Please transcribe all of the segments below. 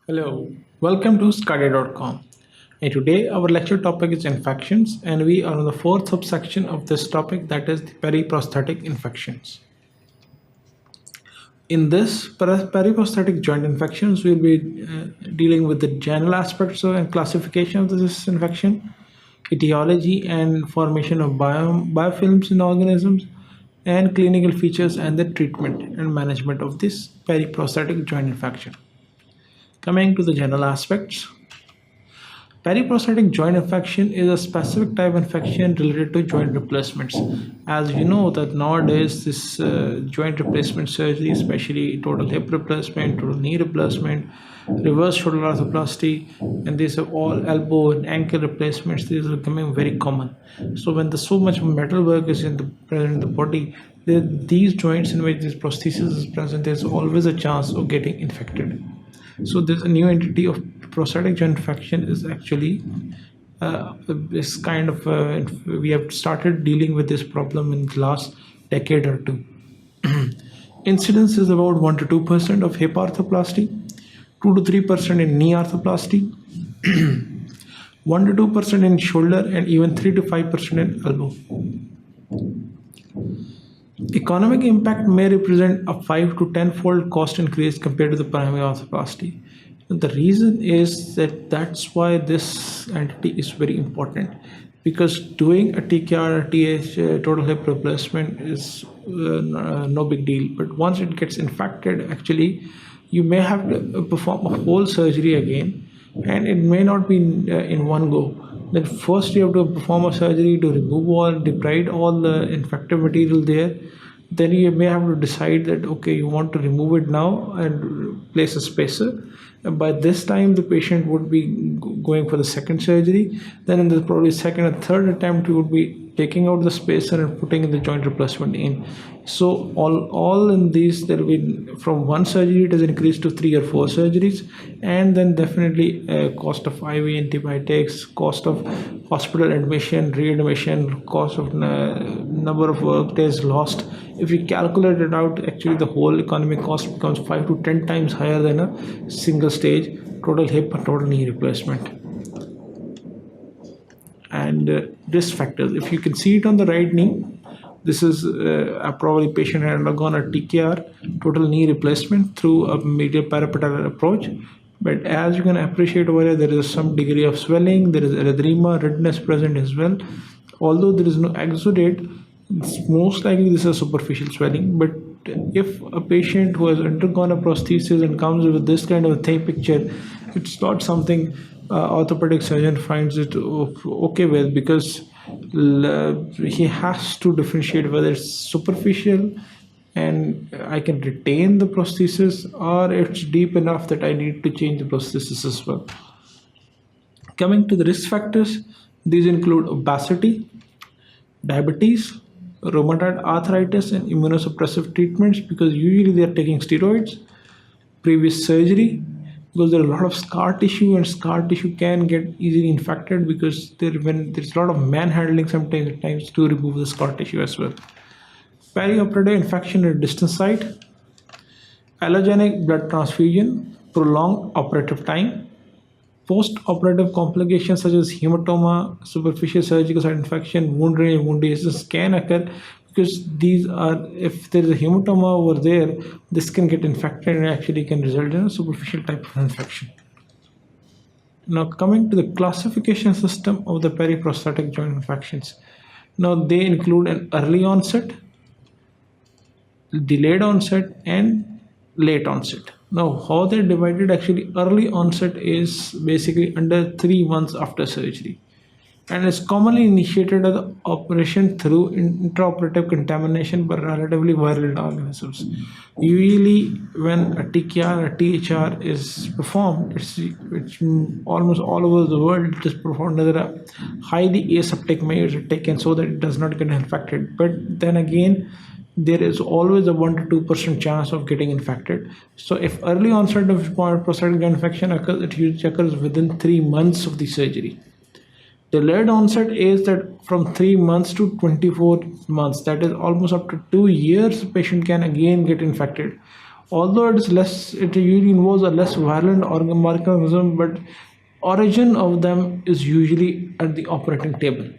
Hello, welcome to sqadia.com. And today our lecture topic is infections, and we are on the fourth subsection of this topic, that is the periprosthetic infections. In this periprosthetic joint infections, we'll be dealing with the general aspects and classification of this infection, etiology and formation of biofilms in organisms, and clinical features and the treatment and management of this periprosthetic joint infection. Coming to the general aspects, periprosthetic joint infection is a specific type of infection related to joint replacements. As you know that nowadays this joint replacement surgery, especially total hip replacement, total knee replacement, reverse shoulder arthroplasty, and these are all elbow and ankle replacements. These are becoming very common. So when the so much metal work is present in the body, these joints in which this prosthesis is present, there's always a chance of getting infected. So there's a new entity of prosthetic joint infection is actually this kind of we have started dealing with this problem in the last decade or two. Incidence is about 1 to 2% of hip arthroplasty, 2 to 3% in knee arthroplasty, 1 to 2% in shoulder, and even 3 to 5% in elbow. Economic impact may represent a 5 to 10-fold cost increase compared to the primary arthroplasty. And the reason is that that's why this entity is very important, because doing a TKR or TH total hip replacement is no big deal. But once it gets infected, actually, you may have to perform a whole surgery again, and it may not be in one go. Then first you have to perform a surgery to remove all, debride all the infective material there. Then you may have to decide that, okay, you want to remove it now and place a spacer. And by this time, the patient would be going for the second surgery. Then in the probably second or third attempt, you would be taking out the spacer and putting the joint replacement in. So all in these, there will be from one surgery it has increased to 3 or 4 surgeries, and then definitely cost of IV antibiotics, cost of hospital admission, readmission, cost of number of work days lost. If you calculate it out, actually the whole economic cost becomes 5 to 10 times higher than a single stage total hip or total knee replacement. And risk factors, if you can see it on the right knee, this is a probably patient had undergone a TKR total knee replacement through a medial parapatellar approach. But as you can appreciate over here, there is some degree of swelling, there is erythema, redness present as well. Although there is no exudate, it's most likely this is superficial swelling. But if a patient who has undergone a prosthesis and comes with this kind of a thin picture, it's not something orthopedic surgeon finds it okay with, because he has to differentiate whether it's superficial and I can retain the prosthesis, or it's deep enough that I need to change the prosthesis as well. Coming to the risk factors, these include obesity, diabetes, rheumatoid arthritis, and immunosuppressive treatments, because usually they are taking steroids, previous surgery, because there are a lot of scar tissue, and scar tissue can get easily infected because there's a lot of manhandling sometimes at times to remove the scar tissue as well. Perioperative infection at distant site, allogenic blood transfusion, prolonged operative time, post-operative complications such as hematoma, superficial surgical site infection, wound drainage, wound dehiscence can occur, because these are, if there is a hematoma over there, this can get infected and actually can result in a superficial type of infection. Now coming to the classification system of the periprosthetic joint infections. Now they include an early onset, delayed onset, and late onset. Now how they're divided, actually early onset is basically under 3 months after surgery, and is commonly initiated as an operation through intraoperative contamination by relatively viral organisms. Usually when a TKR or THR is performed, it's almost all over the world it is performed under a highly aseptic measures are taken so that it does not get infected. But then again, there is always a 1 to 2% chance of getting infected. So if early onset of prosthetic infection occurs, it usually occurs within 3 months of the surgery. Delayed onset is that from 3 months to 24 months, that is almost up to 2 years, the patient can again get infected. Although it usually involves a less violent microorganism, but origin of them is usually at the operating table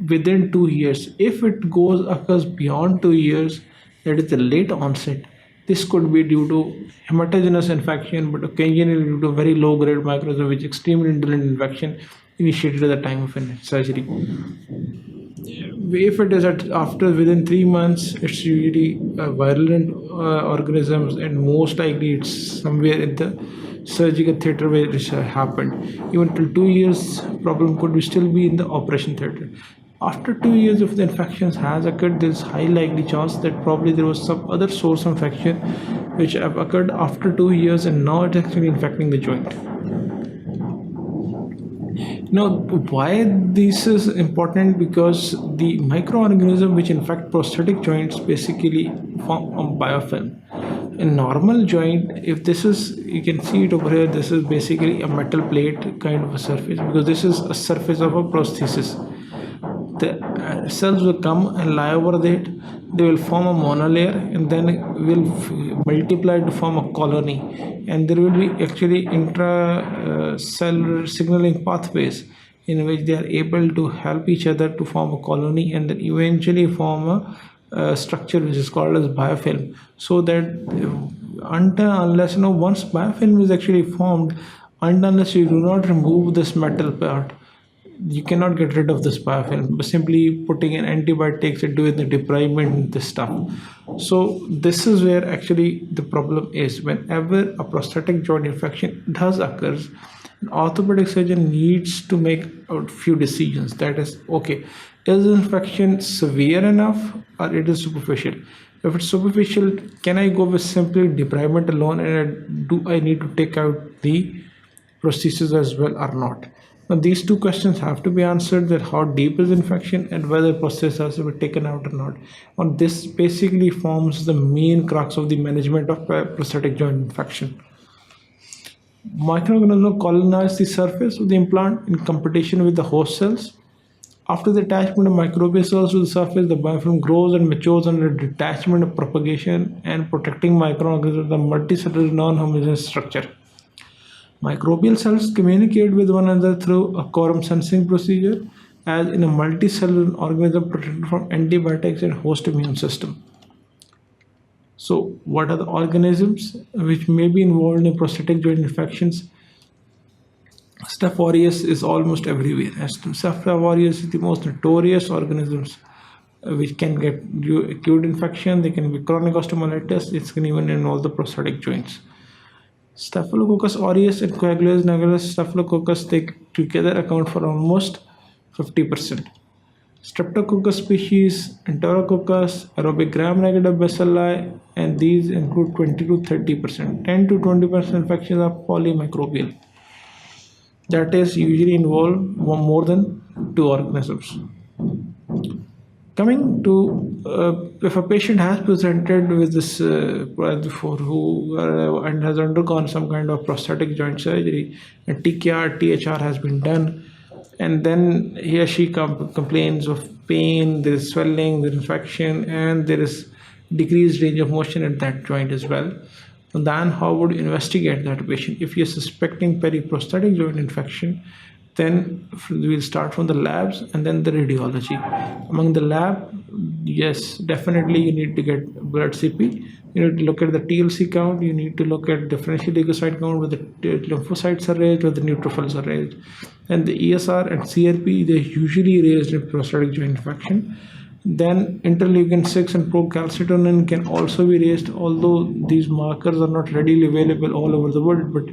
within 2 years. If it occurs beyond 2 years, that is the late onset. This could be due to hematogenous infection, but occasionally due to very low grade microorganism, which extremely indolent infection initiated at the time of surgery. If it is after within 3 months, it's usually virulent organisms, and most likely it's somewhere in the surgical theater where it happened. Even till 2 years, problem could be still be in the operation theater. After 2 years, if the infection has occurred, there is high likely chance that probably there was some other source of infection which have occurred after 2 years, and now it's actually infecting the joint. Now, why this is important? Because the microorganism which infect prosthetic joints basically form a biofilm. A normal joint, if this is, you can see it over here, this is basically a metal plate kind of a surface, because this is a surface of a prosthesis. The cells will come and lie over that. They will form a monolayer, and then will multiply to form a colony, and there will be actually intracellular signaling pathways in which they are able to help each other to form a colony, and then eventually form a structure which is called as biofilm. So that unless once biofilm is actually formed, unless you do not remove this metal part, you cannot get rid of this biofilm. But simply putting an antibiotics and doing the debridement and this stuff. So this is where actually the problem is. Whenever a prosthetic joint infection does occur, an orthopedic surgeon needs to make a few decisions. That is, okay, is the infection severe enough or it is superficial? If it's superficial, can I go with simply debridement alone, and do I need to take out the prosthesis as well or not? Now, these two questions have to be answered: that how deep is infection and whether prosthesis has to be taken out or not. And this basically forms the main crux of the management of prosthetic joint infection. Microorganisms colonize the surface of the implant in competition with the host cells. After the attachment of microbial cells to the surface, the biofilm grows and matures under detachment of propagation and protecting microorganisms with a multicellular non-homogeneous structure. Microbial cells communicate with one another through a quorum sensing procedure, as in a multicellular organism protected from antibiotics and host immune system. So, what are the organisms which may be involved in prosthetic joint infections? Staph aureus is almost everywhere. Staph aureus is the most notorious organisms which can get you acute infection. They can be chronic osteomyelitis. It can even involve the prosthetic joints. Staphylococcus aureus and Coagulus nagelus staphylococcus, they together account for almost 50%. Streptococcus species, Enterococcus, aerobic gram-negative bacilli, and these include 20 to 30%. 10 to 20% infections are polymicrobial. That is usually involve more than 2 organisms. Coming to if a patient has presented with this before and has undergone some kind of prosthetic joint surgery, and TKR, THR has been done, and then he or she complains of pain, there is swelling, there is infection, and there is decreased range of motion at that joint as well. Then how would you investigate that patient? If you're suspecting periprosthetic joint infection, then we'll start from the labs and then the radiology. Among the lab, yes, definitely you need to get blood CP. You need to look at the TLC count. You need to look at differential leukocyte count, whether the lymphocytes are raised, whether the neutrophils are raised. And the ESR and CRP, they're usually raised in prosthetic joint infection. Then interleukin 6 and procalcitonin can also be raised, although these markers are not readily available all over the world, but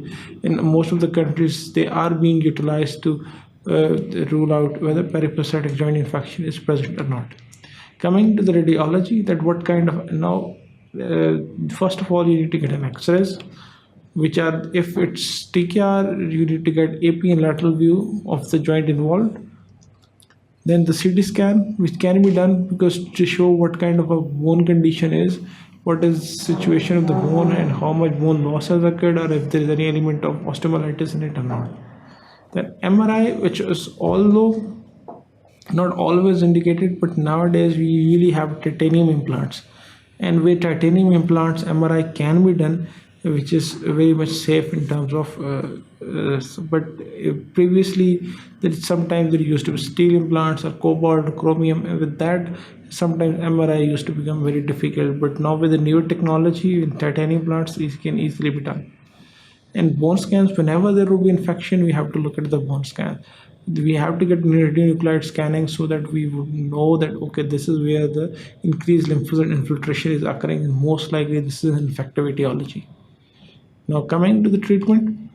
in most of the countries they are being utilized to rule out whether periprosthetic joint infection is present or not. Coming to the radiology, that what kind of, now first of all you need to get an X-rays, which are, if it's TKR, you need to get AP and lateral view of the joint involved. Then the CT scan, which can be done because to show what kind of a bone condition is, what is the situation of the bone and how much bone loss has occurred, or if there is any element of osteomyelitis in it or not. Then MRI, which is although not always indicated, but nowadays we usually have titanium implants, And with titanium implants, MRI can be done, which is very much safe in terms of but previously there sometimes there used to be steel implants or cobalt, chromium, and with that sometimes MRI used to become very difficult. But now with the new technology in titanium implants, it can easily be done. And bone scans, whenever there will be infection, we have to look at the bone scan. We have to get radionuclide scanning so that we would know that okay, this is where the increased lymphocyte infiltration is occurring, and most likely this is an infective etiology. Now coming to the treatment,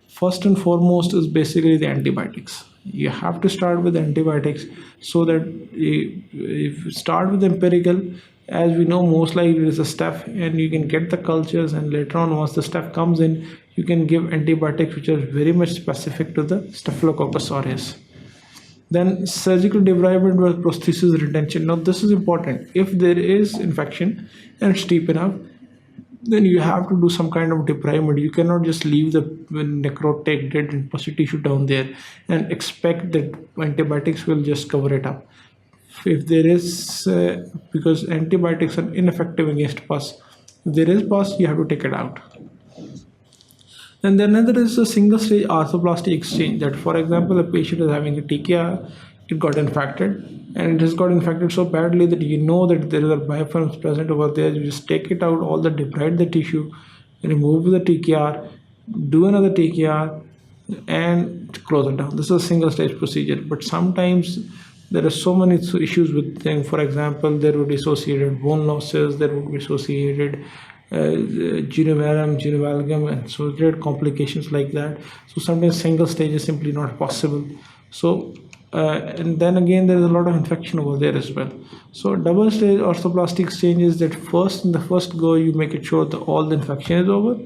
first and foremost is basically the antibiotics. You have to start with antibiotics so that if you start with empirical, as we know, most likely it is a staph, and you can get the cultures, and later on once the staph comes in, you can give antibiotics which are very much specific to the staphylococcus aureus. Then surgical debridement with prosthesis retention. Now this is important. If there is infection and it's deep enough, then you have to do some kind of debridement. You cannot just leave the necrotic dead and pus tissue down there and expect that antibiotics will just cover it up. If there is, because antibiotics are ineffective against pus, if there is pus, you have to take it out. And then another is a single stage arthroplasty exchange. That, for example, a patient is having a TKR, it got infected, and it has got infected so badly that you know that there are biofilms present over there. You just take it out, all the debride the tissue, remove the TKR, do another TKR, and close it down. This is a single stage procedure. But sometimes there are so many issues with them. For example, there would be associated bone losses, there would be associated genovalgum, and so there are complications like that. So sometimes single stage is simply not possible. So and then again there is a lot of infection over there as well. So double stage orthoplastic exchange is that first in the first go you make it sure that all the infection is over,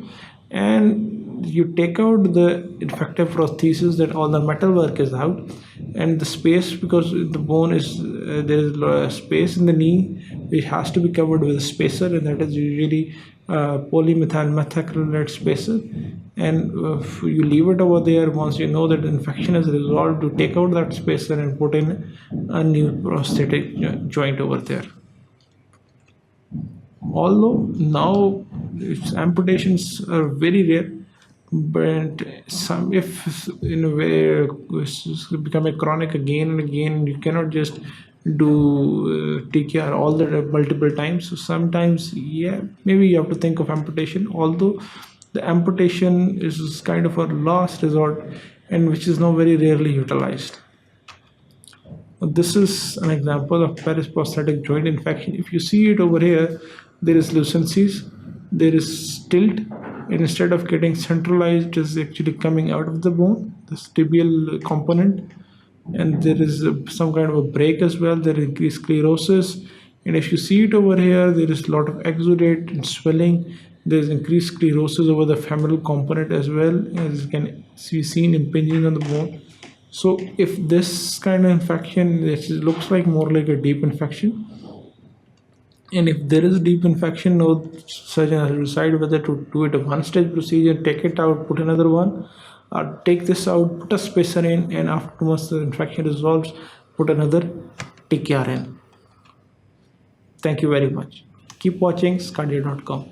and you take out the infective prosthesis, that all the metal work is out, and the space, because the bone is there is a space in the knee which has to be covered with a spacer, and that is usually polymethyl methacrylate spacer, and you leave it over there. Once you know that the infection is resolved, to take out that spacer and put in a new prosthetic joint over there. Although now amputations are very rare, but some, if in a way it's become a chronic again and again, you cannot just do TKR all the multiple times. So sometimes, yeah, maybe you have to think of amputation, although the amputation is kind of a last resort and which is now very rarely utilized. This is an example of Peri Prosthetic joint infection. If you see it over here, there is lucencies, there is tilt, and instead of getting centralized, it is actually coming out of the bone, this tibial component, and there is some kind of a break as well. There is increased sclerosis, and if you see it over here, there is a lot of exudate and swelling. There is increased sclerosis over the femoral component as well, as you can see seen impinging on the bone. So if this kind of infection, it looks like more like a deep infection, and if there is a deep infection, no surgeon has to decide whether to do it a one-stage procedure, take it out, put another one, or take this out, put a spacer in, and after once the infection resolves, put another TKR in. Thank you very much. Keep watching sqadia.com.